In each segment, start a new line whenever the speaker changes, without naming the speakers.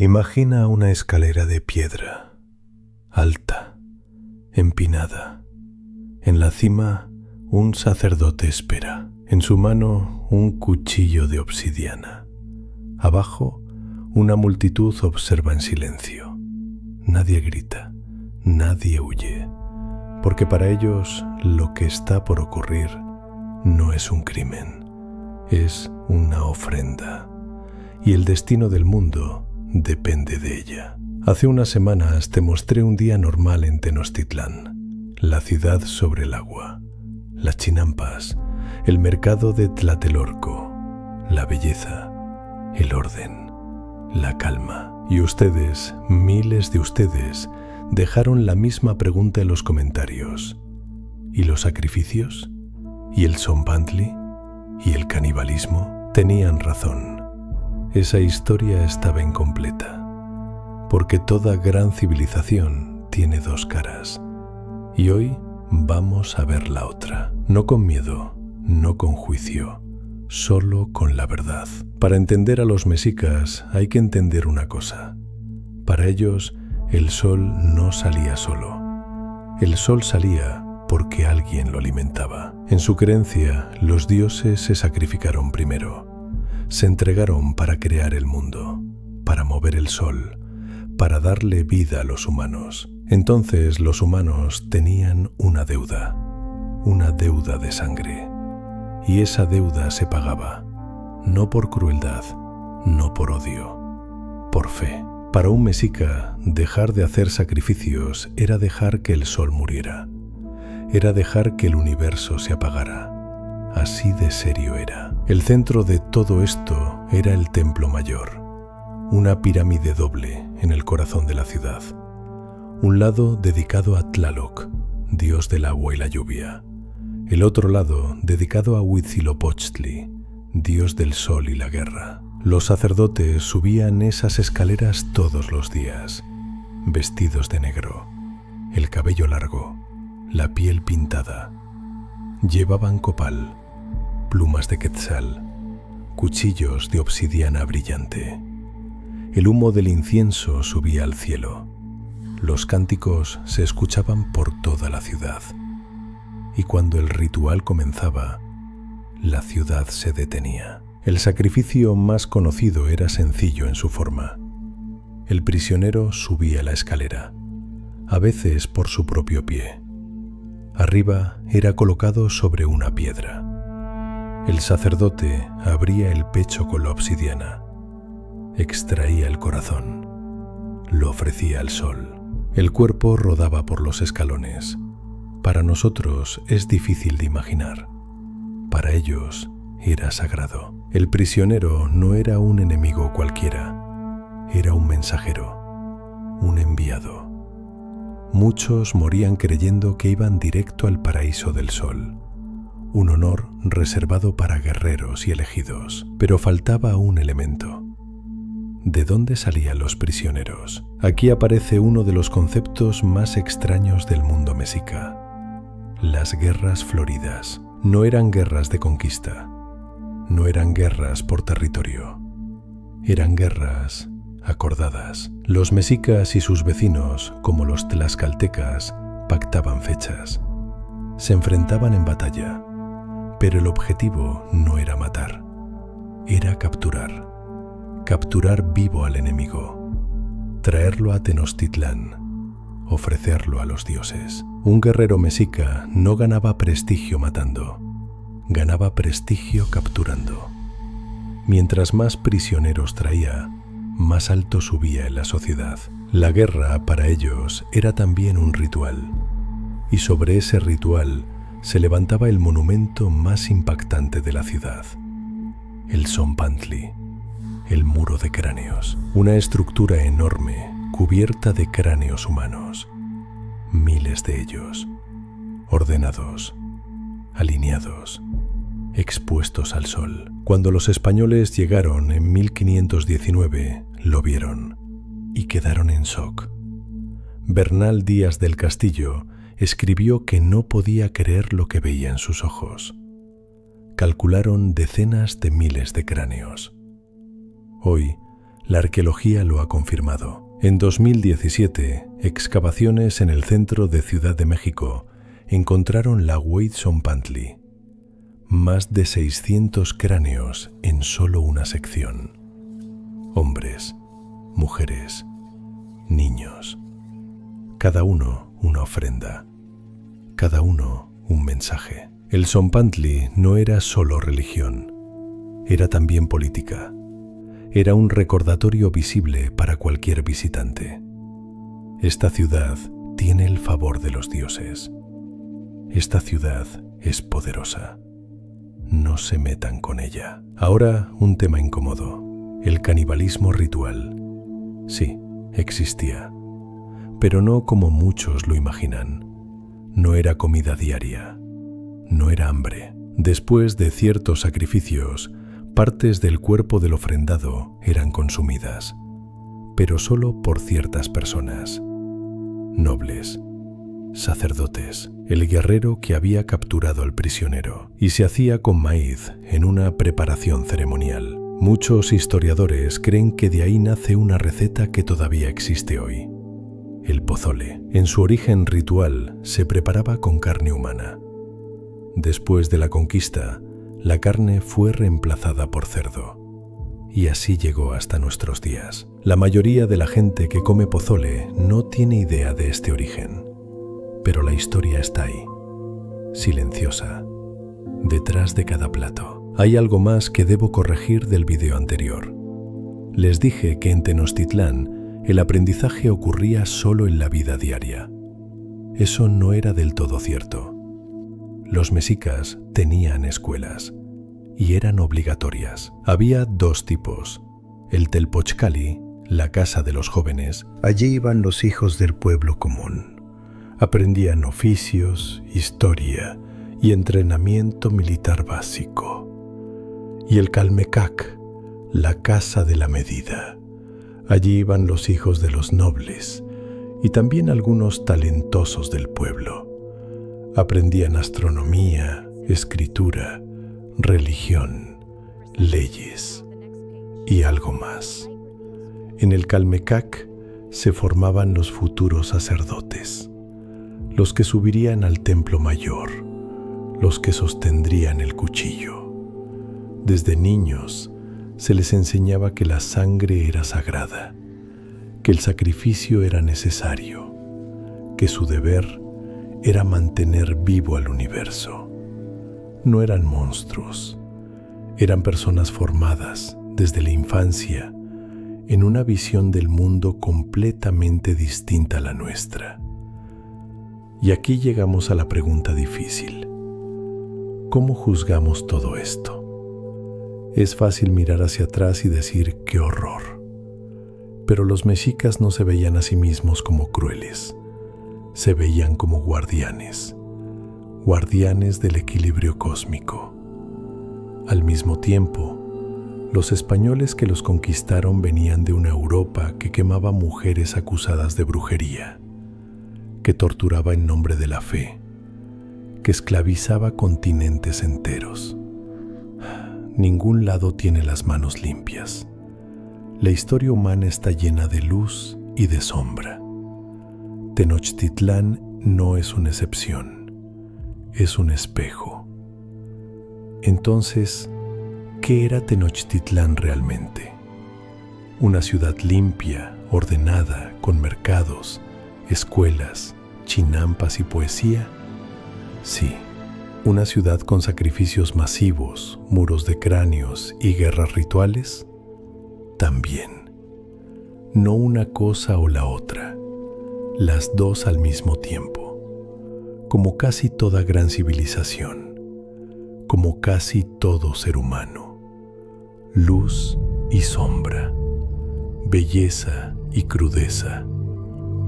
Imagina una escalera de piedra, alta, empinada. En la cima, un sacerdote espera. En su mano, un cuchillo de obsidiana. Abajo, una multitud observa en silencio. Nadie grita, nadie huye, porque para ellos lo que está por ocurrir no es un crimen, es una ofrenda. Y el destino del mundo depende de ella. Hace unas semanas te mostré un día normal en Tenochtitlán, la ciudad sobre el agua, las chinampas, el mercado de Tlatelolco, la belleza, el orden, la calma. Y ustedes, miles de ustedes, dejaron la misma pregunta en los comentarios. ¿Y los sacrificios? ¿Y el Tzompantli? ¿Y el canibalismo? Tenían razón. Esa historia estaba incompleta, porque toda gran civilización tiene dos caras. Y hoy vamos a ver la otra, no con miedo, no con juicio, solo con la verdad. Para entender a los mexicas hay que entender una cosa. Para ellos, el sol no salía solo. El sol salía porque alguien lo alimentaba. En su creencia, los dioses se sacrificaron primero. Se entregaron para crear el mundo, para mover el sol, para darle vida a los humanos. Entonces los humanos tenían una deuda de sangre. Y esa deuda se pagaba, no por crueldad, no por odio, por fe. Para un mexica, dejar de hacer sacrificios era dejar que el sol muriera, era dejar que el universo se apagara. Así de serio era. El centro de todo esto era el Templo Mayor, una pirámide doble en el corazón de la ciudad. Un lado dedicado a Tlaloc, dios del agua y la lluvia. El otro lado dedicado a Huitzilopochtli, dios del sol y la guerra. Los sacerdotes subían esas escaleras todos los días, vestidos de negro, el cabello largo, la piel pintada. Llevaban copal, plumas de quetzal, cuchillos de obsidiana brillante. El humo del incienso subía al cielo. Los cánticos se escuchaban por toda la ciudad. Y cuando el ritual comenzaba, la ciudad se detenía. El sacrificio más conocido era sencillo en su forma. El prisionero subía la escalera, a veces por su propio pie. Arriba era colocado sobre una piedra. El sacerdote abría el pecho con la obsidiana, extraía el corazón, lo ofrecía al sol. El cuerpo rodaba por los escalones. Para nosotros es difícil de imaginar. Para ellos era sagrado. El prisionero no era un enemigo cualquiera, era un mensajero, un enviado. Muchos morían creyendo que iban directo al paraíso del sol, un honor reservado para guerreros y elegidos. Pero faltaba un elemento. ¿De dónde salían los prisioneros? Aquí aparece uno de los conceptos más extraños del mundo mexica. Las guerras floridas no eran guerras de conquista, no eran guerras por territorio, eran guerras acordadas. Los mexicas y sus vecinos, como los tlaxcaltecas, pactaban fechas. Se enfrentaban en batalla, pero el objetivo no era matar, era capturar vivo al enemigo, traerlo a Tenochtitlán, ofrecerlo a los dioses. Un guerrero mexica no ganaba prestigio matando, ganaba prestigio capturando. Mientras más prisioneros traía, más alto subía en la sociedad. La guerra para ellos era también un ritual, y sobre ese ritual se levantaba el monumento más impactante de la ciudad, el Tzompantli, el muro de cráneos, una estructura enorme cubierta de cráneos humanos, miles de ellos, ordenados, alineados, expuestos al sol. Cuando los españoles llegaron en 1519, lo vieron y quedaron en shock. Bernal Díaz del Castillo escribió que no podía creer lo que veía en sus ojos. Calcularon decenas de miles de cráneos. Hoy, La arqueología lo ha confirmado. En 2017, excavaciones en el centro de Ciudad de México encontraron la Huitzompantli, más de 600 cráneos en solo una sección. Hombres, mujeres, niños, cada uno una ofrenda, cada uno un mensaje. El Tzompantli no era solo religión, era también política. Era un recordatorio visible para cualquier visitante. Esta ciudad tiene el favor de los dioses. Esta ciudad es poderosa. No se metan con ella. Ahora un tema incómodo. El canibalismo ritual. Sí, existía. Pero no como muchos lo imaginan. No era comida diaria. No era hambre. Después de ciertos sacrificios, partes del cuerpo del ofrendado eran consumidas, pero solo por ciertas personas. Nobles, sacerdotes, el guerrero que había capturado al prisionero, y se hacía con maíz en una preparación ceremonial. Muchos historiadores creen que de ahí nace una receta que todavía existe hoy. El pozole. En su origen ritual se preparaba con carne humana. Después de la conquista, la carne fue reemplazada por cerdo, y así llegó hasta nuestros días. La mayoría de la gente que come pozole no tiene idea de este origen, pero la historia está ahí, silenciosa, detrás de cada plato. Hay algo más que debo corregir del video anterior. Les dije que en Tenochtitlán el aprendizaje ocurría solo en la vida diaria. Eso no era del todo cierto. Los mexicas tenían escuelas y eran obligatorias. Había dos tipos. El Telpochcali, la casa de los jóvenes. Allí iban los hijos del pueblo común. Aprendían oficios, historia y entrenamiento militar básico. Y el Calmecac, la casa de la medida. Allí iban los hijos de los nobles y también algunos talentosos del pueblo. Aprendían astronomía, escritura, religión, leyes y algo más. En el Calmecac se formaban los futuros sacerdotes, los que subirían al templo mayor, los que sostendrían el cuchillo. Desde niños se les enseñaba que la sangre era sagrada, que el sacrificio era necesario, que su deber era mantener vivo al universo. No eran monstruos, eran personas formadas desde la infancia en una visión del mundo completamente distinta a la nuestra. Y aquí llegamos a la pregunta difícil. ¿Cómo juzgamos todo esto? Es fácil mirar hacia atrás y decir ¡qué horror! Pero los mexicas no se veían a sí mismos como crueles. Se veían como guardianes del equilibrio cósmico. Al mismo tiempo, los españoles que los conquistaron venían de una Europa que quemaba mujeres acusadas de brujería, que torturaba en nombre de la fe, que esclavizaba continentes enteros. Ningún lado tiene las manos limpias. La historia humana está llena de luz y de sombra. Tenochtitlán no es una excepción, es un espejo. Entonces, ¿qué era Tenochtitlán realmente? Una ciudad limpia, ordenada, con mercados, escuelas, chinampas y poesía. Sí, una ciudad con sacrificios masivos, muros de cráneos y guerras rituales. También. No una cosa o la otra, las dos al mismo tiempo, como casi toda gran civilización, como casi todo ser humano. Luz y sombra, belleza y crudeza,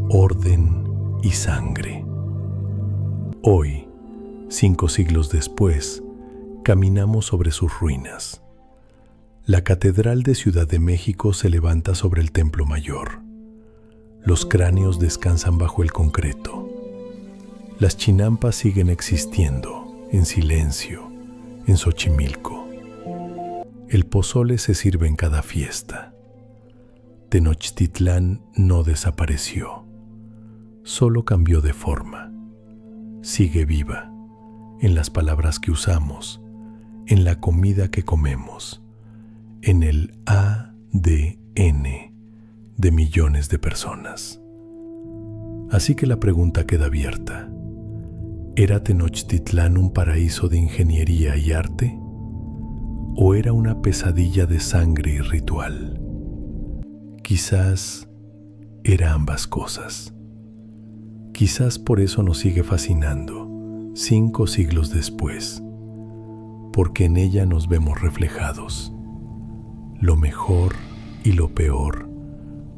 orden y sangre. Hoy, 5 siglos después, caminamos sobre sus ruinas. La Catedral de Ciudad de México se levanta sobre el Templo Mayor. Los cráneos descansan bajo el concreto. Las chinampas siguen existiendo, en silencio, en Xochimilco. El pozole se sirve en cada fiesta. Tenochtitlán no desapareció, solo cambió de forma. Sigue viva en las palabras que usamos, en la comida que comemos, en el ADN de millones de personas. Así que la pregunta queda abierta. ¿Era Tenochtitlán un paraíso de ingeniería y arte? ¿O era una pesadilla de sangre y ritual? Quizás era ambas cosas. Quizás por eso nos sigue fascinando 5 siglos después, porque en ella nos vemos reflejados, lo mejor y lo peor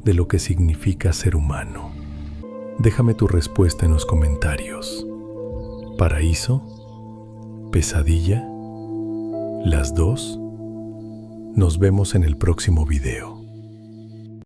de lo que significa ser humano. Déjame tu respuesta en los comentarios. ¿Paraíso? ¿Pesadilla? ¿Las dos? Nos vemos en el próximo video.